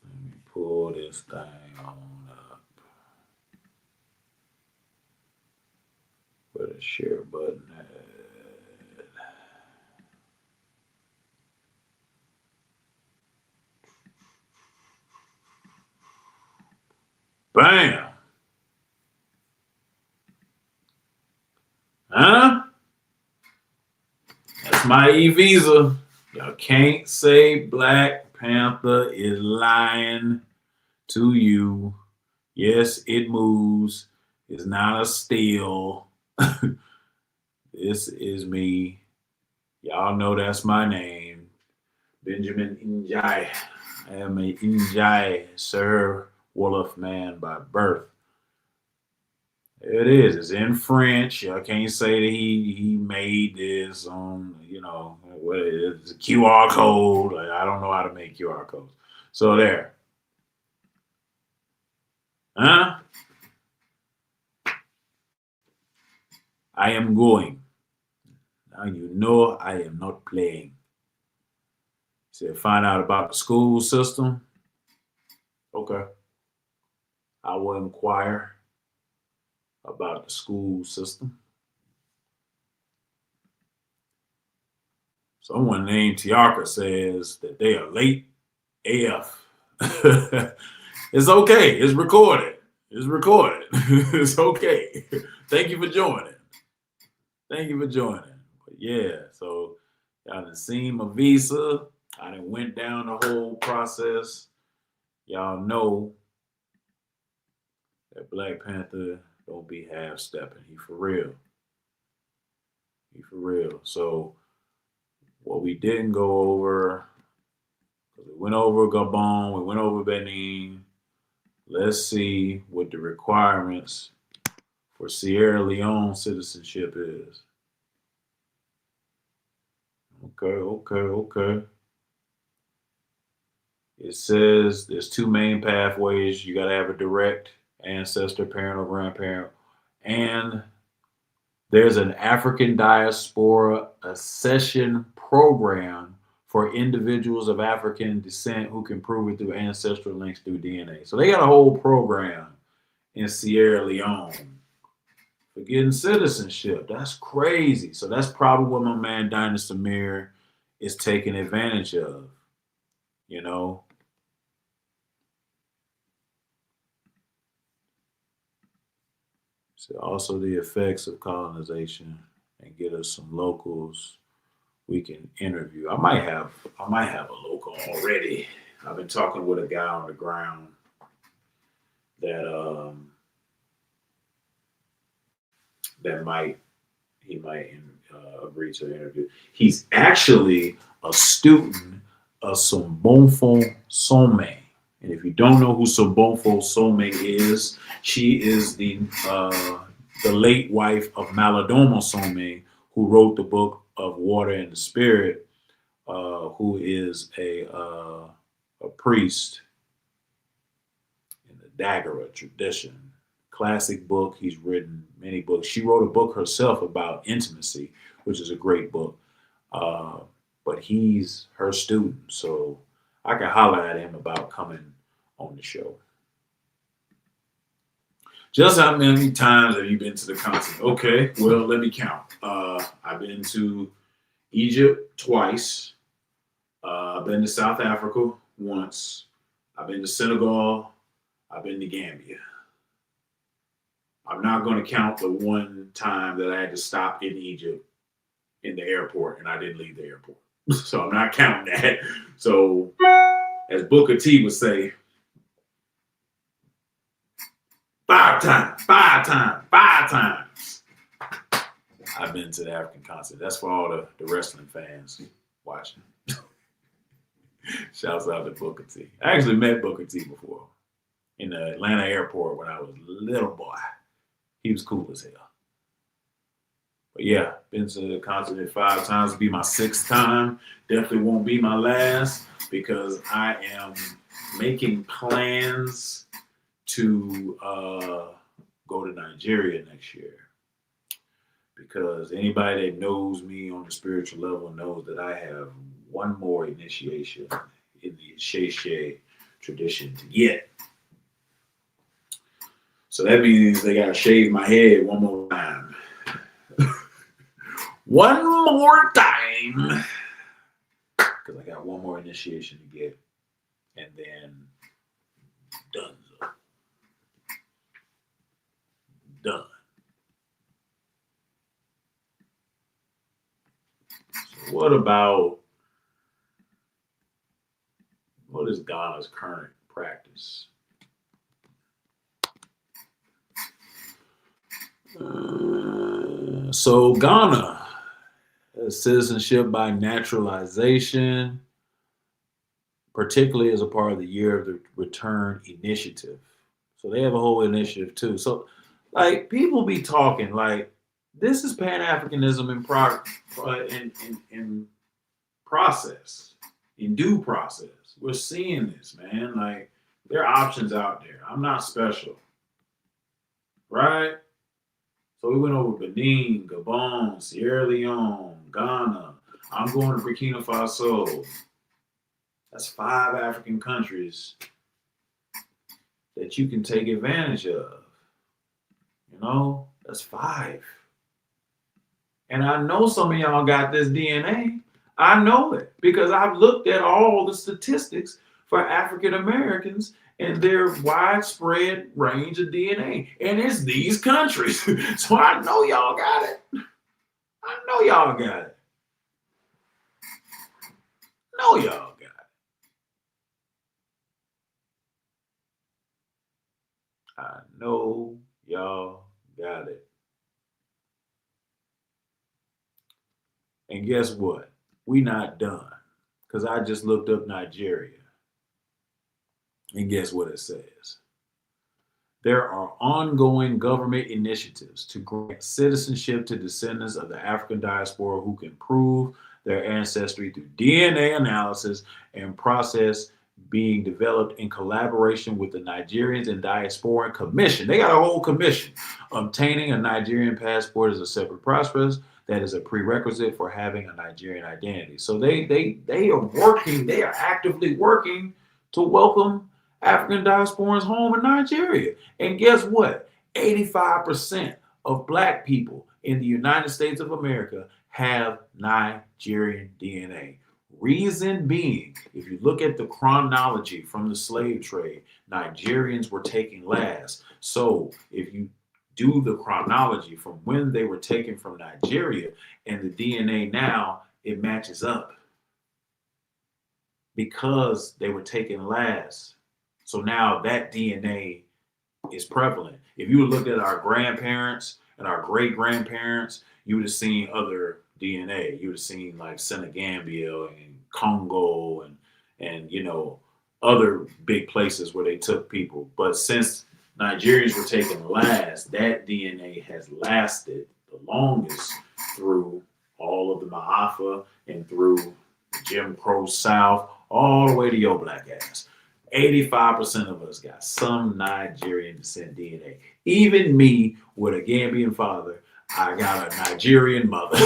Let me pull this thing on up. Where the share button at? Bam! Huh? That's my e-visa. Y'all can't say Black Panther is lying to you. Yes, it moves. It's not a steal. This is me. Y'all know that's my name. Benjamin Njai. I am a Njai, Sir Wolof man by birth. It is. It's in French. I can't say that he made this on, what it is. It's a QR code. Like, I don't know how to make QR codes. So there. Huh? I am going. Now you know I am not playing. Said find out about the school system. Okay. I will inquire about the school system. Someone named Tiarka says that they are late AF. It's okay. It's recorded. It's recorded. It's okay. Thank you for joining. Thank you for joining. But yeah, so y'all done seen my visa. I done went down the whole process. Y'all know that Black Panther don't be half stepping. He for real. He for real. So what we didn't go over, we went over Gabon, we went over Benin. Let's see what the requirements for Sierra Leone citizenship is. Okay. It says there's two main pathways. You got to have a direct ancestor, parent or grandparent, and there's an African diaspora accession program for individuals of African descent who can prove it through ancestral links through DNA. So they got a whole program in Sierra Leone for getting citizenship. That's crazy. So that's probably what my man Dinah Samir is taking advantage of, you know. So also the effects of colonization and get us some locals we can interview. I might have a local already. I've been talking with a guy on the ground that that might agree to interview. He's actually a student of Sombonfo Some. And if you don't know who Sombonfo Some is, she is the late wife of Malidoma Some, who wrote the book of Water and the Spirit, who is a a priest in the Daguerre tradition. Classic book. He's written many books. She wrote a book herself about intimacy, which is a great book. But he's her student, so I can holler at him about coming on the show. Just how many times have you been to the continent? Okay, well, let me count. I've been to Egypt twice. I've been to South Africa once. I've been to Senegal. I've been to Gambia. I'm not going to count the one time that I had to stop in Egypt in the airport and I didn't leave the airport. So I'm not counting that. So as Booker T would say, 5 times, 5 times, 5 times. I've been to the African continent. That's for all the wrestling fans watching. Shouts out to Booker T. I actually met Booker T before in the Atlanta airport when I was a little boy. He was cool as hell. But yeah, been to the continent 5 times. It'll be my 6th time. Definitely won't be my last because I am making plans to go to Nigeria next year. Because anybody that knows me on the spiritual level knows that I have one more initiation in the Sheshe tradition to get. So that means they got to shave my head one more time. One more time. Because I got one more initiation to get. And then done. Done. So what is Ghana's current practice? So Ghana, citizenship by naturalization, particularly as a part of the Year of the Return initiative. So they have a whole initiative too. So like people be talking like this is Pan-Africanism in process, in due process. We're seeing this, man. Like there are options out there. I'm not special, right? So we went over Benin, Gabon, Sierra Leone, Ghana. I'm going to Burkina Faso. That's 5 African countries that you can take advantage of. You know, that's 5. And I know some of y'all got this DNA. I know it because I've looked at all the statistics for African Americans and their widespread range of DNA. And it's these countries. So I know y'all got it. I know y'all got it. Know y'all got it. I know y'all got it. And guess what? We not done. Because I just looked up Nigeria. And guess what it says? There are ongoing government initiatives to grant citizenship to descendants of the African diaspora who can prove their ancestry through DNA analysis and process being developed in collaboration with the Nigerians and Diasporan Commission. They got a whole commission. Obtaining a Nigerian passport is a separate process that is a prerequisite for having a Nigerian identity. So they are working, they are actively working to welcome African diasporans home in Nigeria. And guess what? 85% of Black people in the United States of America have Nigerian DNA. Reason being, if you look at the chronology from the slave trade, Nigerians were taken last. So if you do the chronology from when they were taken from Nigeria and the DNA now, it matches up because they were taken last. So now that DNA is prevalent. If you looked at our grandparents and our great grandparents, you would have seen other DNA. You would have seen like Senegambia and Congo and you know other big places where they took people. But since Nigerians were taken last, that DNA has lasted the longest through all of the Ma'afa and through Jim Crow South, all the way to your black ass. 85% of us got some Nigerian descent DNA. Even me with a Gambian father, I got a Nigerian mother.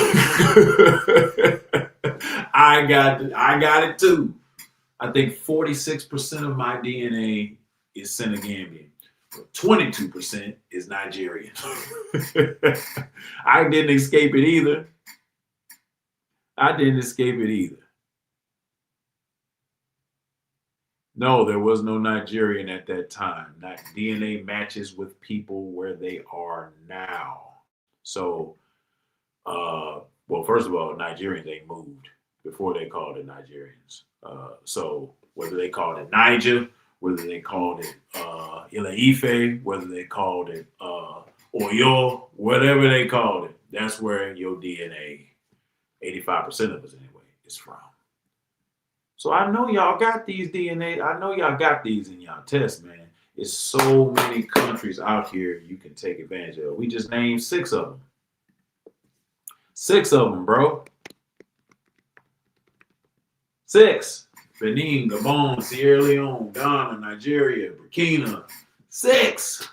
I got it too. I think 46% of my DNA is Senegambian, but 22% is Nigerian. I didn't escape it either. No, there was no Nigerian at that time. Not DNA matches with people where they are now. So, well, first of all, Nigerians ain't moved before they called it Nigerians. So whether they called it Niger, whether they called it Ile-Ife, whether they called it Oyo, whatever they called it, that's where your DNA, 85% of us anyway, is from. So I know y'all got these DNA. I know y'all got these in y'all tests, man. It's so many countries out here you can take advantage of. We just named 6 of them. 6 of them, bro. 6. Benin, Gabon, Sierra Leone, Ghana, Nigeria, Burkina. 6.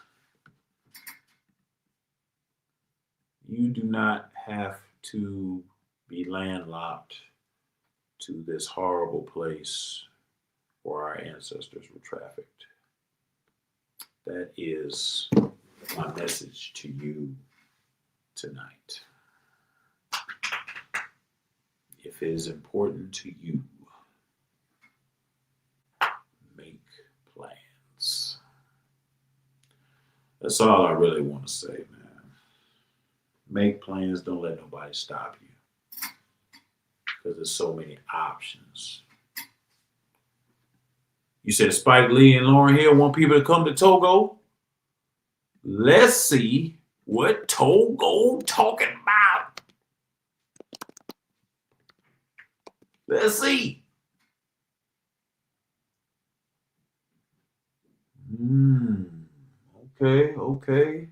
You do not have to be landlocked to this horrible place where our ancestors were trafficked. That is my message to you tonight. If it is important to you, make plans. That's all I really want to say, man. Make plans. Don't let nobody stop you. Because there's so many options. You said Spike Lee and Lauryn Hill want people to come to Togo. Let's see what Togo talking about. Let's see. Okay.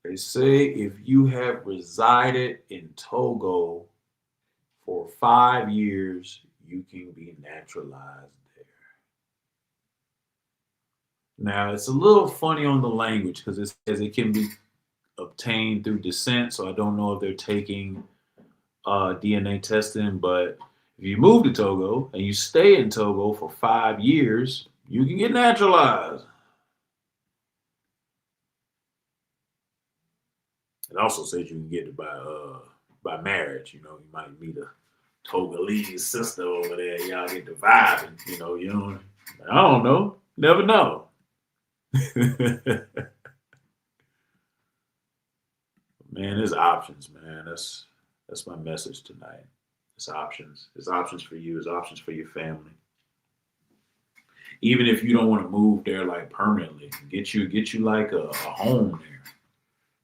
They say if you have resided in Togo for 5 years, you can be naturalized there. Now, it's a little funny on the language because it says it can be obtained through descent. So I don't know if they're taking DNA testing, but if you move to Togo and you stay in Togo for 5 years, you can get naturalized. It also says you can get it by marriage. You know, you might meet a Togolese sister over there. Y'all get the vibe, and you know. I don't know. Never know. Man, there's options, man. That's my message tonight. It's options. It's options for you. It's options for your family. Even if you don't want to move there like permanently, get you like a home there.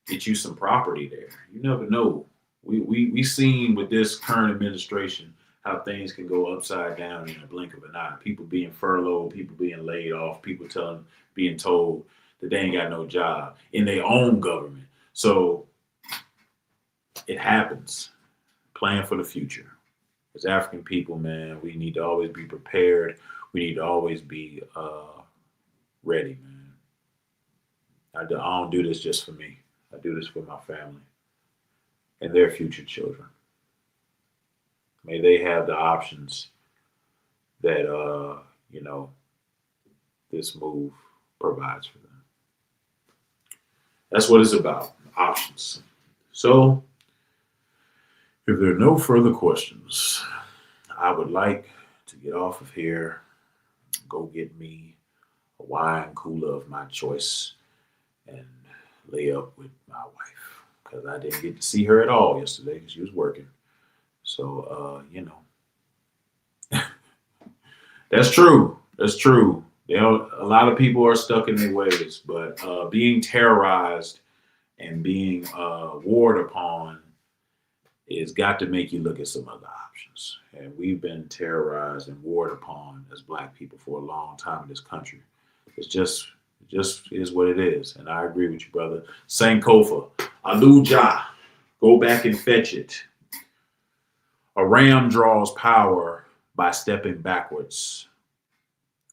Get you some property there. You never know. We seen with this current administration how things can go upside down in a blink of an eye. People being furloughed, people being laid off, people being told that they ain't got no job in their own government. So it happens. Plan for the future. As African people, man, we need to always be prepared. We need to always be ready, man. I don't do this just for me. I do this for my family and their future children. May they have the options that, this move provides for them. That's what it's about, options. So, if there are no further questions, I would like to get off of here, go get me a wine cooler of my choice, and lay up with my wife because I didn't get to see her at all yesterday because she was working. So, that's true. That's true. A lot of people are stuck in their ways, but being terrorized and being warred upon is got to make you look at some other options. And we've been terrorized and warred upon as Black people for a long time in this country. It's just is what it is. And I agree with you, brother. Sankofa, Aluja, go back and fetch it. A ram draws power by stepping backwards.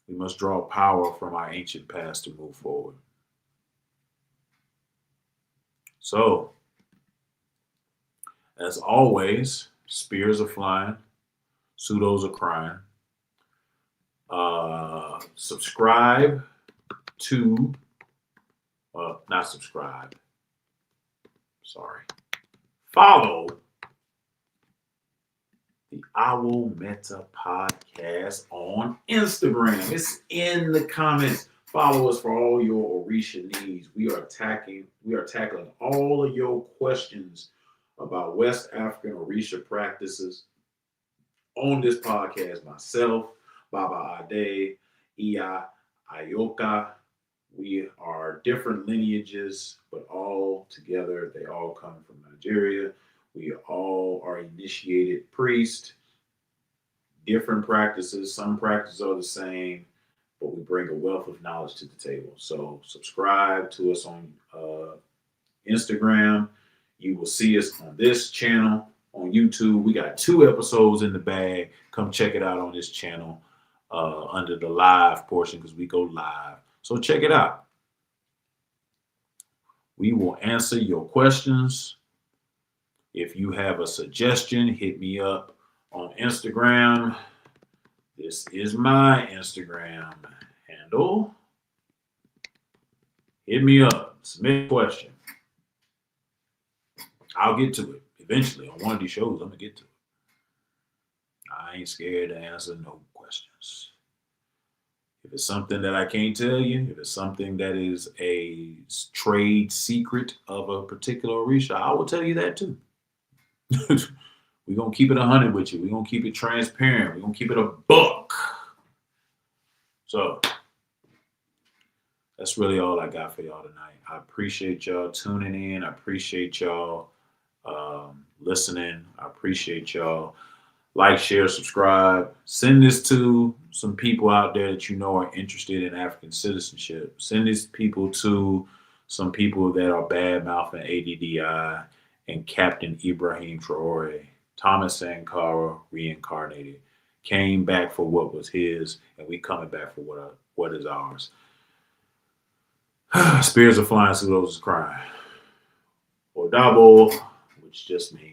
We must draw power from our ancient past to move forward. So, as always, spears are flying, pseudos are crying. Subscribe to, not subscribe, sorry. Follow the Owl Meta podcast on Instagram. It's in the comments. Follow us for all your Orisha needs. We are tackling all of your questions about West African Orisha practices on this podcast. Myself, Baba Ade, Iya, Ayoka. We are different lineages, but all together, they all come from Nigeria. We all are initiated priests, different practices. Some practices are the same, but we bring a wealth of knowledge to the table. So subscribe to us on Instagram. You will see us on this channel. On YouTube, we got 2 episodes in the bag. Come check it out on this channel under the live portion because we go live. So check it out. We will answer your questions. If you have a suggestion, hit me up on Instagram. This is my Instagram handle. Hit me up. Submit a question. I'll get to it eventually on one of these shows. I'm going to get to it. I ain't scared to answer no questions. If it's something that I can't tell you, if it's something that is a trade secret of a particular Orisha, I will tell you that too. We're going to keep it 100 with you. We're going to keep it transparent. We're going to keep it a buck. So that's really all I got for y'all tonight. I appreciate y'all tuning in. I appreciate y'all listening. I appreciate y'all. Like, share, subscribe. Send this to some people out there that you know are interested in African citizenship. Send these people to some people that are bad-mouthing ADDI and Captain Ibrahim Traore. Thomas Sankara reincarnated. Came back for what was his, and we coming back for what is ours. Spears are flying, so those is crying. Or double, which just means